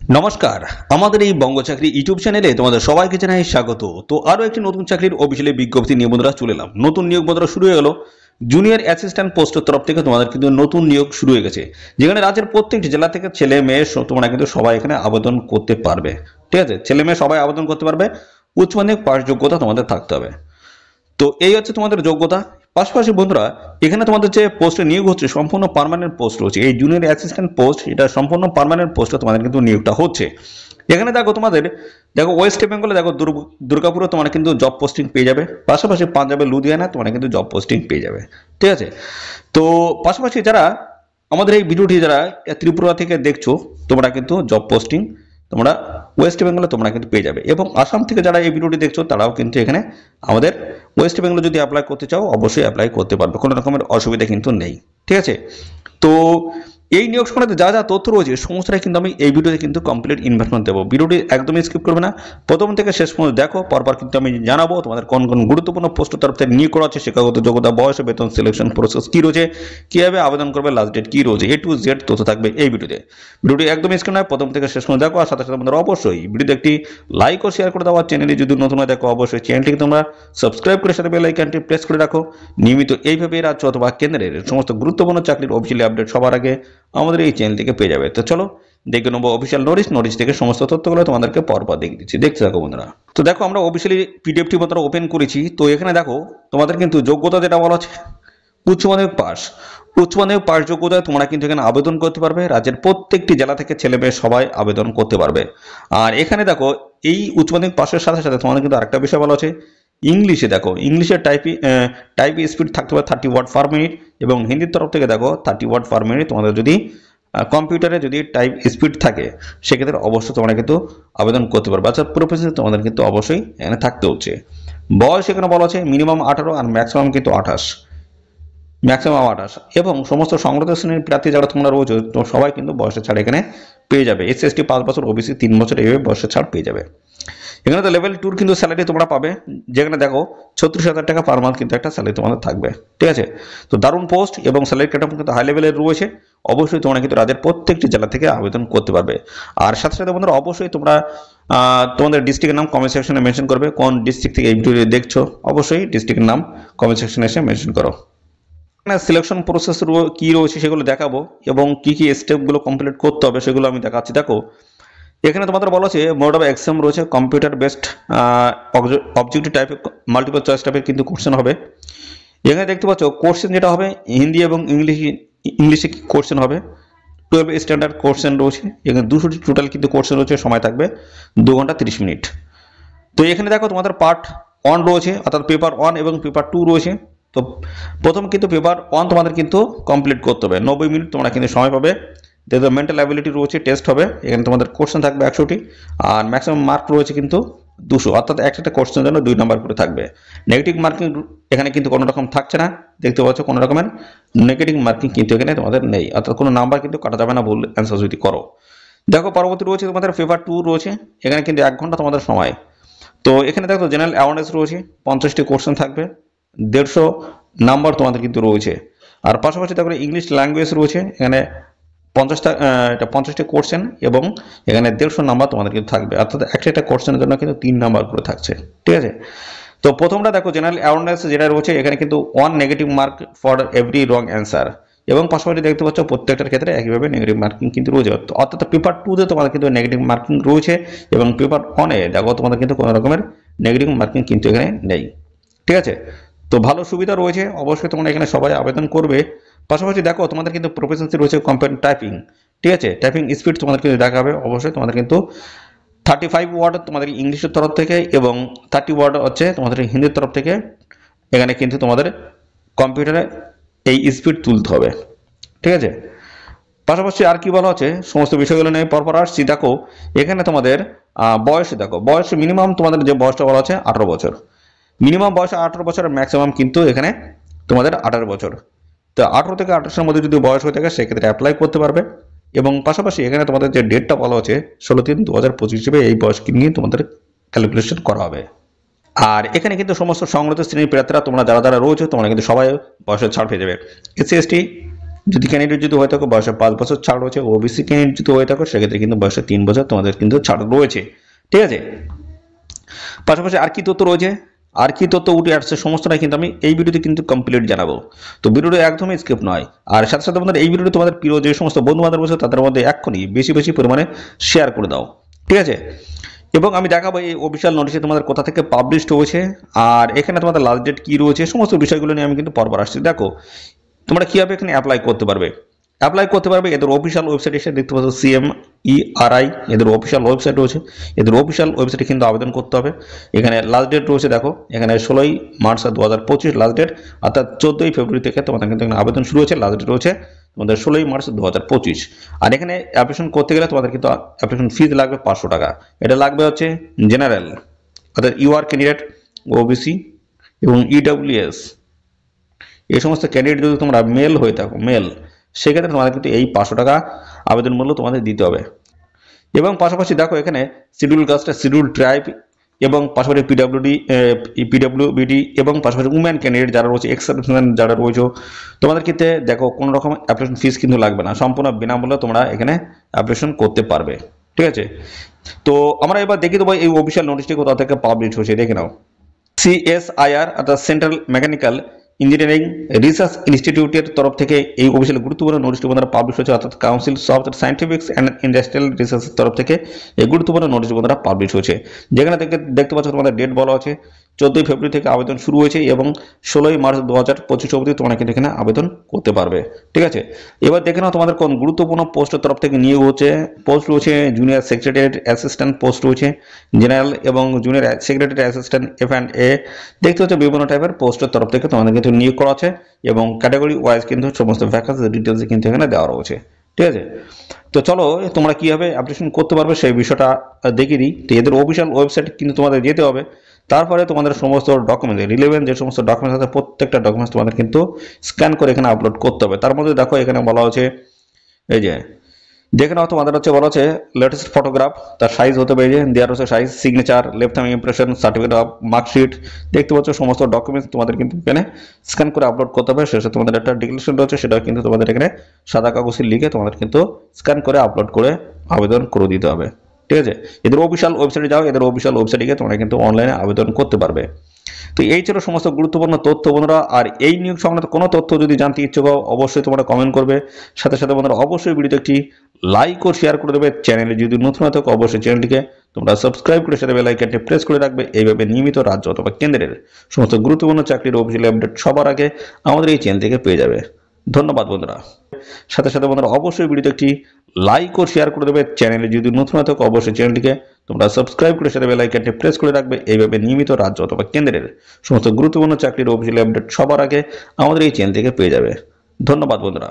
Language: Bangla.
নমস্কার, আমাদের এই বঙ্গ চাকরি ইউটিউব চ্যানেলে তোমাদের সবাইকে জানাই স্বাগত। তো আরো একটি নতুন চাকরির অফিসিয়ালি বিজ্ঞপ্তি নিয়ে বন্ধুরা চলে এলাম। নতুন নিয়োগ বন্ধুরা শুরু হয়ে গেল। জুনিয়র অ্যাসিস্ট্যান্ট পোস্টের তরফ থেকে তোমাদের কিন্তু নতুন নিয়োগ শুরু হয়ে গেছে, যেখানে রাজ্যের প্রত্যেকটি জেলা থেকে ছেলে মেয়ে তোমরা কিন্তু সবাই এখানে আবেদন করতে পারবে। ঠিক আছে, ছেলে মেয়ে সবাই আবেদন করতে পারবে। উচ্চ মাধ্যমিক পাস যোগ্যতা তোমাদের থাকতে হবে। তো এই হচ্ছে তোমাদের যোগ্যতা। পাশাপাশি বন্ধুরা, এখানে তোমাদের যে পোস্টে নিয়োগ হচ্ছে সম্পূর্ণ পার্মানেন্ট পোস্ট রয়েছে। এই জুনিয়র অ্যাসিস্ট্যান্ট পোস্ট এটা সম্পূর্ণ পার্মানেন্ট পোস্টে তোমাদের কিন্তু নিয়োগটা হচ্ছে। এখানে দেখো তোমাদের ওয়েস্ট বেঙ্গলে দুর্গাপুরে তোমরা কিন্তু জব পোস্টিং পেয়ে যাবে। পাশাপাশি পাঞ্জাবে লুধিয়ানা তোমরা কিন্তু জব পোস্টিং পেয়ে যাবে। ঠিক আছে, তো পাশাপাশি যারা আমাদের এই ভিডিওটি যারা ত্রিপুরা থেকে দেখছো, তোমরা কিন্তু জব পোস্টিং তোমরা ওয়েস্ট বেঙ্গলে তোমরা কিন্তু পেয়ে যাবে। এবং আসাম থেকে যারা এই ভিডিওটি দেখছো তারাও কিন্তু এখানে আমাদের ওয়েস্ট বেঙ্গলে যদি অ্যাপ্লাই করতে চাও অবশ্যই অ্যাপ্লাই করতে পারবে, কোনো রকমের অসুবিধা কিন্তু নেই। ঠিক আছে, তো এই নিয়োগ সংক্রান্ত যা যা তথ্য রয়েছে সমস্তটাই কিন্তু আমি এই ভিডিওতে কিন্তু কমপ্লিট ইনভেস্টমেন্ট দেবো। ভিডিওটি একদমই স্কিপ করবে না, প্রথম থেকে শেষ পর্যন্ত দেখো। পরপর কিন্তু আমি জানাবো তোমাদের কোন কোন গুরুত্বপূর্ণ পোস্টের তরফ থেকে নিয়োগ করা হচ্ছে, শিক্ষাগত যোগ্যতা, বয়স, বেতন, সিলেকশন প্রসেস কি রয়েছে, কিভাবে আবেদন করবে, লাস্ট ডেট কি রয়েছে, A to Z তথ্য থাকবে এই ভিডিওতে। ভিডিওটি একদমই স্কিপ নয়, প্রথম থেকে শেষ পর্যন্ত দেখো। আর সাথে সাথে আমাদের অবশ্যই ভিডিওতে একটি লাইক ও শেয়ার করে দেওয়া। চ্যানেলে যদি নতুন হয় দেখো অবশ্যই চ্যানেলটিকে তোমরা সাবস্ক্রাইব করে সাথে বেল আইকনটি প্রেস করে রাখো। নিয়মিত এইভাবে রাজ্য অথবা কেন্দ্রের সমস্ত গুরুত্বপূর্ণ চাকরির অফিসিয়ালি আপডেট সবার আগে আমাদের এই চ্যানেল থেকে পেয়ে যাবে। তো চলো দেখে নেবো অফিসিয়াল নোটিশ থেকে সমস্ত তথ্যগুলো তোমাদেরকে পরপর দেখে দিচ্ছি, দেখতে থাকো বন্ধুরা। তো দেখো আমরা অফিসিয়ালি পিডিএফটি পত্র ওপেন করেছি। তো এখানে দেখো তোমাদের কিন্তু যোগ্যতা যেটা বলা আছে উচ্চ মাধ্যমিক পাস। উচ্চ মাধ্যমিক পাস যোগ্যতায় তোমরা কিন্তু এখানে আবেদন করতে পারবে। রাজ্যের প্রত্যেকটি জেলা থেকে ছেলে মেয়ে সবাই আবেদন করতে পারবে। আর এখানে দেখো এই উচ্চ মাধ্যমিক পাসের সাথে সাথে তোমাদের কিন্তু আরেকটা বিষয় বলা আছে ইংলিশে। দেখো ইংলিশের টাইপ স্পিড থাকতে পারে 30 ওয়ার্ড পার মিনিট, এবং হিন্দির তরফ থেকে দেখো 30 ওয়ার্ড পার মিনিট। তোমাদের যদি কম্পিউটারে যদি টাইপ স্পিড থাকে সেক্ষেত্রে অবশ্যই তোমরা কিন্তু আবেদন করতে পারবে। আচ্ছা, প্রফেশন তোমাদের কিন্তু অবশ্যই এখানে থাকতে হচ্ছে। বয়স এখানে বলা আছে মিনিমাম 18 আর ম্যাক্সিমাম কিন্তু 28, ম্যাক্সিমাম 28। এবং সমস্ত সংগঠিত শ্রেণীর প্রার্থী যারা তোমরা রয়েছে তো সবাই কিন্তু বয়সের ছাড় এখানে পেয়ে যাবে। SC ST 5 বছর, OBC 3 বছর, এইভাবে বয়সের ছাড় পেয়ে যাবে। এখানে তো লেভেল 2 কিন্তু স্যালারি তোমরা পাবে, যেখানে দেখো 36,000 টাকা পার মান্থ কিন্তু একটা স্যালারি তোমাদের থাকবে। ঠিক আছে, তো দারুণ পোস্ট এবং স্যালারি ক্যাটাগরি কিন্তু হাই লেভেলের রয়েছে। অবশ্যই তোমরা কিন্তু রাজ্যের প্রত্যেকটি জেলা থেকে আবেদন করতে পারবে। আর সাথে সাথে বন্ধুরা অবশ্যই তোমরা তোমাদের ডিস্ট্রিক্টের নাম কমেন্ট সেকশনে মেনশন করবে। কোন ডিস্ট্রিক্ট থেকে এই ভিডিও দেখছো অবশ্যই ডিস্ট্রিক্টের নাম কমেন্ট সেকশনে এসে মেনশন করো। সিলেকশন প্রসেস কি রয়েছে সেগুলো দেখাবো, এবং কি কি স্টেপগুলো কমপ্লিট করতে হবে সেগুলো আমি দেখাচ্ছি। দেখো এখানে তোমাদের বলা আছে মোড অফ এক্সাম রয়েছে কম্পিউটার বেসড অবজেক্টিভ টাইপের মাল্টিপল চয়েস টাইপের কিন্তু কোশ্চেন হবে। এখানে দেখতে পাচ্ছ কোশ্চেন যেটা হবে হিন্দি এবং ইংলিশে কোশ্চেন হবে। 12 স্ট্যান্ডার্ড কোশ্চেন রয়েছে। এখানে 200টি টোটাল কিন্তু কোশ্চেন রয়েছে, সময় থাকবে 2 ঘন্টা 30 মিনিট। তো এখানে দেখো তোমাদের পার্ট 1 রয়েছে, অর্থাৎ পেপার 1 এবং পেপার 2 রয়েছে। তো প্রথম কিন্তু পেপার 1 তোমাদের কিন্তু কমপ্লিট করতে হবে, 90 মিনিট তোমরা কিন্তু সময় পাবে। দেখো মেন্টাল অ্যাবিলিটি রয়েছে, টেস্ট হবে। এখানে তোমাদের কোশ্চেন থাকবে 100টি, আর ম্যাক্সিমাম মার্ক রয়েছে কিন্তু 200, অর্থাৎ একটা কোশ্চেনের জন্য 2 নাম্বার করে থাকবে। নেগেটিভ মার্কিং এখানে কিন্তু কোনো রকম থাকছে না, দেখতে পাচ্ছ কোনো রকমের নেগেটিভ মার্কিং কিন্তু এখানে তোমাদের নেই, অর্থাৎ কোনো নাম্বার কিন্তু কাটা যাবে না ভুল অ্যান্সার যদি করো। দেখো পরবর্তী রয়েছে তোমাদের পেপার 2 রয়েছে। এখানে কিন্তু 1 ঘন্টা তোমাদের সময়। তো এখানে দেখো জেনারেল অ্যাওয়ারনেস রয়েছে, 50টি কোশ্চেন থাকবে, 150 নাম্বার তোমাদের কিন্তু রয়েছে। আর পাশাপাশি তারপরে ইংলিশ ল্যাঙ্গুয়েজ রয়েছে, এখানে 50টি কোশ্চেন, এবং এখানে 150 নাম্বার তোমাদের কিন্তু থাকবে, অর্থাৎ একটা কোশ্চেনের জন্য কিন্তু 3 নাম্বার করে থাকছে। ঠিক আছে, তো প্রথমটা দেখো জেনারেল অ্যাওয়ারনেস যেটা রয়েছে, এখানে কিন্তু 1 negative mark for every wrong answer, এবং পাশাপাশি দেখতে পাচ্ছ প্রত্যেকটার ক্ষেত্রে একইভাবে নেগেটিভ মার্কিং কিন্তু রয়েছে। অর্থাৎ পেপার 2-তে তোমাদের কিন্তু নেগেটিভ মার্কিং রয়েছে, এবং পেপার 1-এ দেখো তোমাদের কিন্তু কোনো রকমের নেগেটিভ মার্কিং কিন্তু এখানে নেই। ঠিক আছে, তো ভালো সুবিধা রয়েছে, অবশ্যই তোমরা এখানে সবাই আবেদন করবে। পাশাপাশি দেখো তোমাদের কিন্তু প্রফেশনসি রয়েছে কম্পিউটার টাইপিং। ঠিক আছে, টাইপিং স্পিড তোমাদের কিন্তু দেখাবে। অবশ্যই তোমাদের কিন্তু 35 ওয়ার্ড তোমাদের ইংলিশের তরফ থেকে, এবং 30 ওয়ার্ড হচ্ছে তোমাদের হিন্দির তরফ থেকে। এখানে কিন্তু তোমাদের কম্পিউটারে এই স্পিড তুলতে হবে। ঠিক আছে, পাশাপাশি আর কি বলা হচ্ছে সমস্ত বিষয়গুলো নিয়ে পরপর আসছি। দেখো এখানে তোমাদের বয়স, দেখো বয়স মিনিমাম তোমাদের যে বয়সটা বলা আছে 18 বছর। মিনিমাম বয়স 18 বছর, ম্যাক্সিমাম কিন্তু এখানে তোমাদের 18 বছর। তো 18 থেকে 28-এর মধ্যে যদি বয়স হয়ে থাকে সেক্ষেত্রে অ্যাপ্লাই করতে পারবে। এবং পাশাপাশি এখানে তোমাদের যে ডেটটা বলা হচ্ছে 16/3/2025 হিসেবে এই বয়সকে নিয়ে তোমাদের ক্যালকুলেশন করা হবে। আর এখানে কিন্তু সমস্ত সংগঠিত শ্রেণীর প্রার্থীরা তোমরা যারা যারা রয়েছে তোমরা কিন্তু সবাই বয়সের ছাড় পেয়ে যাবে। SC ST যদি ক্যান্ডিডেট যদি হয়ে থাকো বয়সে 5 বছর ছাড় রয়েছে, ওবিসি ক্যান্ডিডেট যদি হয়ে থাকো সেক্ষেত্রে কিন্তু বয়সে 3 বছর তোমাদের কিন্তু ছাড় রয়েছে। ঠিক আছে, পাশাপাশি আর কি তথ্য রয়েছে, আর কি তথ্য উঠে আসছে সমস্তটাই কিন্তু আমি এই ভিডিওতে কিন্তু কমপ্লিট জানাবো। তো ভিডিওটা একদমই স্কিপ নয়, আর সাথে সাথে তোমাদের এই ভিডিওটি তোমাদের প্রিয় যে সমস্ত বন্ধু বান্ধব রয়েছে তাদের মধ্যে এক্ষুনি বেশি বেশি পরিমাণে শেয়ার করে দাও। ঠিক আছে, এবং আমি দেখাবো এই অফিসিয়াল নোটিশে তোমাদের কোথা থেকে পাবলিশড হয়েছে, আর এখানে তোমাদের লাস্ট ডেট কি রয়েছে, সমস্ত বিষয়গুলো নিয়ে আমি কিন্তু পরপর আসছি। দেখো তোমরা কিভাবে এখানে অ্যাপ্লাই করতে পারবে, এদের অফিসিয়াল ওয়েবসাইট এসে দেখতে পাচ্ছ CMERI, এদের অফিসিয়াল ওয়েবসাইট রয়েছে। এদের অফিসিয়াল ওয়েবসাইটে কিন্তু আবেদন করতে হবে। এখানে লাস্ট ডেট রয়েছে, দেখো এখানে 16ই মার্চ 2025 লাস্ট ডেট, অর্থাৎ 14ই ফেব্রুয়ারি থেকে তোমাদের কিন্তু আবেদন শুরু হয়েছে। লাস্ট ডেট রয়েছে তোমাদের 16ই মার্চ 2025। আর এখানে অ্যাপ্লিকেশন করতে গেলে তোমাদের কিন্তু অ্যাপ্লিকেশন ফিজ লাগবে 500 টাকা। এটা লাগবে হচ্ছে জেনারেল, অর্থাৎ ইউআর ক্যান্ডিডেট, ওবিসি এবং EWS এই সমস্ত ক্যান্ডিডেট যদি তোমরা মেল হয়ে থাকো, মেল, সেক্ষেত্রে তোমাদের কিন্তু এই 500 টাকা আবেদন মূল্য তোমাদের দিতে হবে। এবং পাশাপাশি দেখো এখানে শিডিউল কাস্ট, শিডিউল ট্রাইব এবং পাশাপাশি PWBD এবং পাশাপাশি উমেন ক্যান্ডিডেট যারা রয়েছে, এক্সেপশন যারা রয়েছে, তোমাদের ক্ষেত্রে দেখো কোনো রকম অ্যাপ্লিকেশন ফিস কিন্তু লাগবে না, সম্পূর্ণ বিনামূল্যে তোমরা এখানে অ্যাপ্লিকেশন করতে পারবে। ঠিক আছে, তো আমরা এবার দেখে দেবো এই অফিসিয়াল নোটিশটি কোথা থেকে পাবলিশ হয়েছে, দেখে নাও। CSIR অর্থাৎ সেন্ট্রাল মেকানিক্যাল ইঞ্জিনিয়ারিং রিসার্চ ইনস্টিটিউটের তরফ থেকে এই অফিসিয়াল গুরুত্বপূর্ণ নোটিশটি তোমাদের পাবলিশ হয়েছে, অর্থাৎ council of scientific and industrial রিসার্চের তরফ থেকে এই গুরুত্বপূর্ণ নোটিশটি তোমাদের পাবলিশ হয়েছে। যেখানে দেখতে পাচ্ছ তোমাদের ডেট বলা আছে 14ই ফেব্রুয়ারি থেকে আবেদন শুরু হয়েছে এবং 16ই মার্চ 2025 অবধি তোমরা কিন্তু এখানে আবেদন করতে পারবে। ঠিক আছে, এবার দেখে নাও তোমাদের কোন গুরুত্বপূর্ণ পোস্টের তরফ থেকে নিয়োগ হচ্ছে। পোস্ট রয়েছে জুনিয়র সেক্রেটারিয়েট অ্যাসিস্ট্যান্ট পোস্ট রয়েছে, জেনারেল এবং জুনিয়র সেক্রেটারি অ্যাসিস্ট্যান্ট F&A, দেখতে হচ্ছে বিভিন্ন টাইপের পোস্টের তরফ থেকে তোমাদের কিন্তু নিয়োগ করা আছে এবং ক্যাটাগরি ওয়াইজ কিন্তু সমস্ত ভ্যাকান্সি ডিটেলস কিন্তু এখানে দেওয়া রয়েছে। ঠিক আছে, তো চলো তোমরা কিভাবে অ্যাপ্লিকেশন করতে পারবে সেই বিষয়টা দেখিয়ে দিই। তো এদের অফিসিয়াল ওয়েবসাইট কিন্তু তোমাদের যেতে হবে, তারপরে তোমাদের সমস্ত ডকুমেন্ট রিলেভেন্ট যে সমস্ত ডকুমেন্টস আছে প্রত্যেকটা ডকুমেন্টস তোমাদের কিন্তু স্ক্যান করে এখানে আপলোড করতে হবে। তার মধ্যে দেখো এখানে বলা হচ্ছে, এই যে দেখে নাও তোমাদের হচ্ছে বলা হচ্ছে লেটেস্ট ফটোগ্রাফ, তার সাইজ হতে পারে, দেওয়ার হচ্ছে size, signature, left hand impression, certificate of marksheet, দেখতে পাচ্ছ সমস্ত ডকুমেন্টস তোমাদের কিন্তু এখানে স্ক্যান করে আপলোড করতে হবে। শেষে তোমাদের একটা ডিক্লারেশন রয়েছে, সেটা কিন্তু তোমাদের এখানে সাদা কাগজে লিখে তোমাদের কিন্তু স্ক্যান করে আপলোড করে আবেদন করে দিতে হবে। ঠিক আছে, এদের অফিসিয়াল ওয়েবসাইটে যাও, এদের অফিসিয়াল ওয়েবসাইটে গিয়ে তোমরা কিন্তু অনলাইনে আবেদন করতে পারবে। তো এই ছিল সমস্ত গুরুত্বপূর্ণ তথ্য বন্ধুরা। আর এই নিয়োগ সংক্রান্ত কোনো তথ্য যদি জানতে ইচ্ছুক হও অবশ্যই তোমরা কমেন্ট করবে। সাথে সাথে বন্ধুরা অবশ্যই ভিডিওতে একটি লাইক ও শেয়ার করে দেবে। চ্যানেলে যদি নতুন হয়ে থাকো অবশ্যই চ্যানেলটিকে তোমরা সাবস্ক্রাইব করে সাথে বেল আইকনটি প্রেস করে রাখবে। এইভাবে নিয়মিত রাজ্য অথবা কেন্দ্রের সমস্ত গুরুত্বপূর্ণ চাকরির অফিসিয়াল আপডেট সবার আগে আমাদের এই চ্যানেল থেকে পেয়ে যাবে। ধন্যবাদ বন্ধুরা। সাথে সাথে বন্ধুরা অবশ্যই ভিডিওতে একটি লাইক ও শেয়ার করে দেবে। চ্যানেলে যদি নতুন হয়ে থাকো অবশ্যই চ্যানেলটিকে তোমরা সাবস্ক্রাইব করে সাথে বেল আইকনটি প্রেস করে রাখবে। এইভাবে নিয়মিত রাজ্য অথবা কেন্দ্রের সমস্ত গুরুত্বপূর্ণ চাকরির অফিসিয়াল আপডেট সবার আগে আমাদের এই চ্যানেল থেকে পেয়ে যাবে। ধন্যবাদ বন্ধুরা।